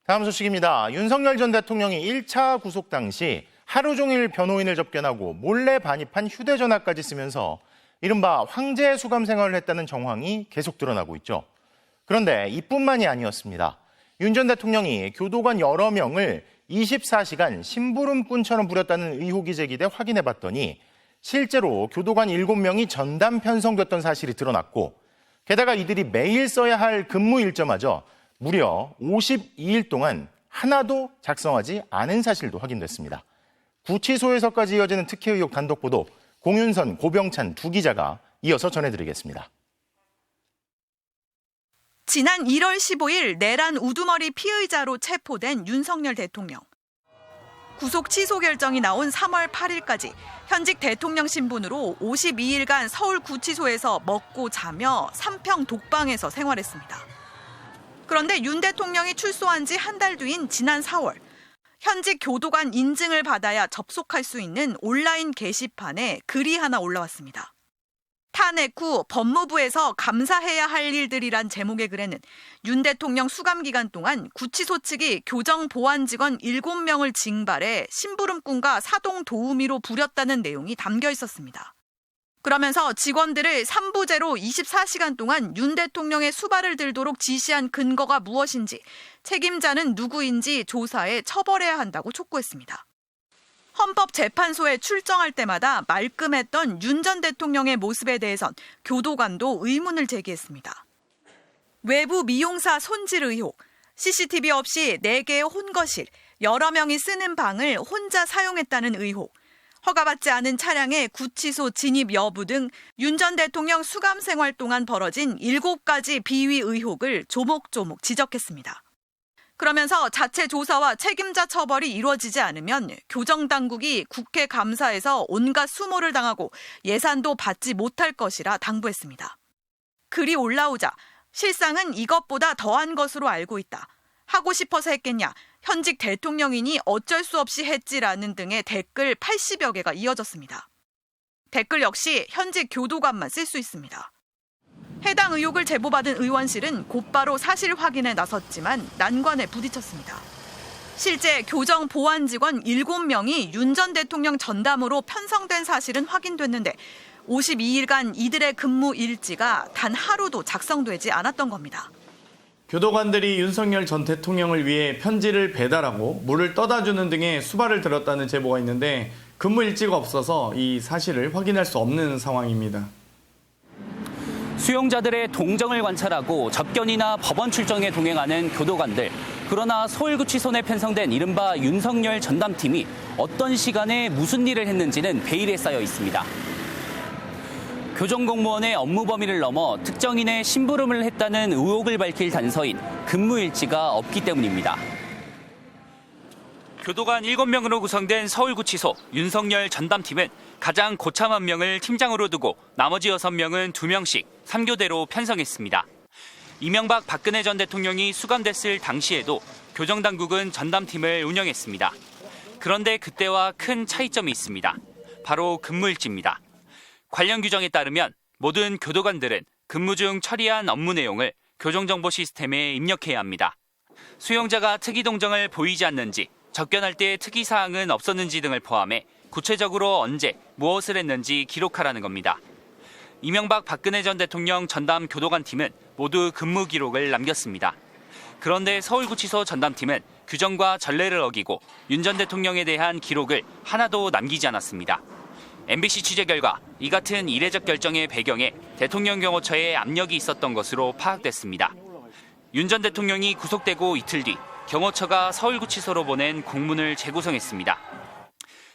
다음 소식입니다. 윤석열 전 대통령이 1차 구속 당시 하루 종일 변호인을 접견하고 몰래 반입한 휴대전화까지 쓰면서 이른바 황제 수감 생활을 했다는 정황이 계속 드러나고 있죠. 그런데 이뿐만이 아니었습니다. 윤 전 대통령이 교도관 여러 명을 24시간 심부름꾼처럼 부렸다는 의혹이 제기돼 확인해봤더니 실제로 교도관 7명이 전담 편성됐던 사실이 드러났고 게다가 이들이 매일 써야 할 근무 일정마저 무려 52일 동안 하나도 작성하지 않은 사실도 확인됐습니다. 구치소에서까지 이어지는 특혜 의혹 단독 보도 공윤선, 고병찬 두 기자가 이어서 전해드리겠습니다. 지난 1월 15일 내란 우두머리 피의자로 체포된 윤석열 대통령. 구속 취소 결정이 나온 3월 8일까지 현직 대통령 신분으로 52일간 서울구치소에서 먹고 자며 3평 독방에서 생활했습니다. 그런데 윤 대통령이 출소한 지 한 달 뒤인 지난 4월, 현직 교도관 인증을 받아야 접속할 수 있는 온라인 게시판에 글이 하나 올라왔습니다. 탄핵 후 법무부에서 감사해야 할 일들이란 제목의 글에는 윤 대통령 수감 기간 동안 구치소 측이 교정 보안 직원 7명을 징발해 심부름꾼과 사동 도우미로 부렸다는 내용이 담겨 있었습니다. 그러면서 직원들을 3부제로 24시간 동안 윤 대통령의 수발을 들도록 지시한 근거가 무엇인지, 책임자는 누구인지 조사해 처벌해야 한다고 촉구했습니다. 헌법재판소에 출정할 때마다 말끔했던 윤 전 대통령의 모습에 대해선 교도관도 의문을 제기했습니다. 외부 미용사 손질 의혹, CCTV 없이 4개의 혼거실, 여러 명이 쓰는 방을 혼자 사용했다는 의혹, 허가받지 않은 차량의 구치소 진입 여부 등 윤 전 대통령 수감 생활 동안 벌어진 7가지 비위 의혹을 조목조목 지적했습니다. 그러면서 자체 조사와 책임자 처벌이 이루어지지 않으면 교정당국이 국회 감사에서 온갖 수모를 당하고 예산도 받지 못할 것이라 당부했습니다. 글이 올라오자 실상은 이것보다 더한 것으로 알고 있다. 하고 싶어서 했겠냐. 현직 대통령이니 어쩔 수 없이 했지라는 등의 댓글 80여 개가 이어졌습니다. 댓글 역시 현직 교도관만 쓸 수 있습니다. 해당 의혹을 제보받은 의원실은 곧바로 사실 확인에 나섰지만 난관에 부딪혔습니다. 실제 교정 보안 직원 7명이 윤 전 대통령 전담으로 편성된 사실은 확인됐는데 52일간 이들의 근무 일지가 단 하루도 작성되지 않았던 겁니다. 교도관들이 윤석열 전 대통령을 위해 편지를 배달하고 물을 떠다 주는 등의 수발을 들었다는 제보가 있는데 근무 일지가 없어서 이 사실을 확인할 수 없는 상황입니다. 수용자들의 동정을 관찰하고 접견이나 법원 출정에 동행하는 교도관들. 그러나 서울구치소 내 편성된 이른바 윤석열 전담팀이 어떤 시간에 무슨 일을 했는지는 베일에 쌓여 있습니다. 교정공무원의 업무 범위를 넘어 특정인의 심부름을 했다는 의혹을 밝힐 단서인 근무 일지가 없기 때문입니다. 교도관 7명으로 구성된 서울구치소 윤석열 전담팀은 가장 고참한 명을 팀장으로 두고 나머지 6명은 2명씩 3교대로 편성했습니다. 이명박 박근혜 전 대통령이 수감됐을 당시에도 교정당국은 전담팀을 운영했습니다. 그런데 그때와 큰 차이점이 있습니다. 바로 근무일지입니다. 관련 규정에 따르면 모든 교도관들은 근무 중 처리한 업무 내용을 교정정보 시스템에 입력해야 합니다. 수용자가 특이동정을 보이지 않는지, 접견할 때 특이사항은 없었는지 등을 포함해 구체적으로 언제 무엇을 했는지 기록하라는 겁니다. 이명박 박근혜 전 대통령 전담 교도관팀은 모두 근무 기록을 남겼습니다. 그런데 서울구치소 전담팀은 규정과 전례를 어기고 윤 전 대통령에 대한 기록을 하나도 남기지 않았습니다. MBC 취재 결과 이 같은 이례적 결정의 배경에 대통령 경호처에 압력이 있었던 것으로 파악됐습니다. 윤 전 대통령이 구속되고 이틀 뒤 경호처가 서울구치소로 보낸 공문을 재구성했습니다.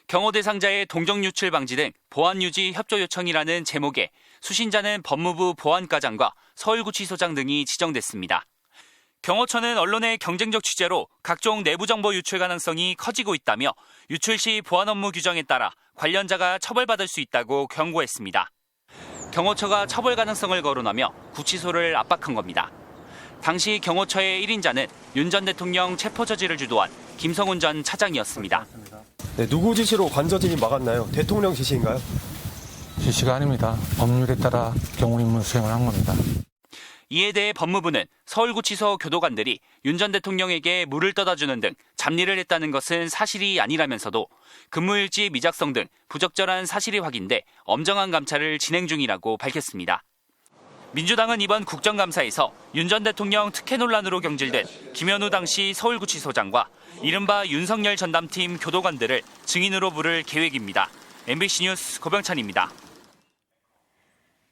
경호 대상자의 동정 유출 방지 등 보안 유지 협조 요청이라는 제목에 수신자는 법무부 보안과장과 서울구치소장 등이 지정됐습니다. 경호처는 언론의 경쟁적 취재로 각종 내부 정보 유출 가능성이 커지고 있다며 유출 시 보안 업무 규정에 따라 관련자가 처벌받을 수 있다고 경고했습니다. 경호처가 처벌 가능성을 거론하며 구치소를 압박한 겁니다. 당시 경호처의 1인자는 윤 전 대통령 체포 저지를 주도한 김성훈 전 차장이었습니다. 네, 누구 지시로 관저진이 막았나요? 대통령 지시인가요? 지시가 아닙니다. 법률에 따라 경호 임무 수행을 한 겁니다. 이에 대해 법무부는 서울구치소 교도관들이 윤 전 대통령에게 물을 떠다주는 등 잡일을 했다는 것은 사실이 아니라면서도 근무일지 미작성 등 부적절한 사실이 확인돼 엄정한 감찰을 진행 중이라고 밝혔습니다. 민주당은 이번 국정감사에서 윤 전 대통령 특혜 논란으로 경질된 김현우 당시 서울구치소장과 이른바 윤석열 전담팀 교도관들을 증인으로 부를 계획입니다. MBC 뉴스 고병찬입니다.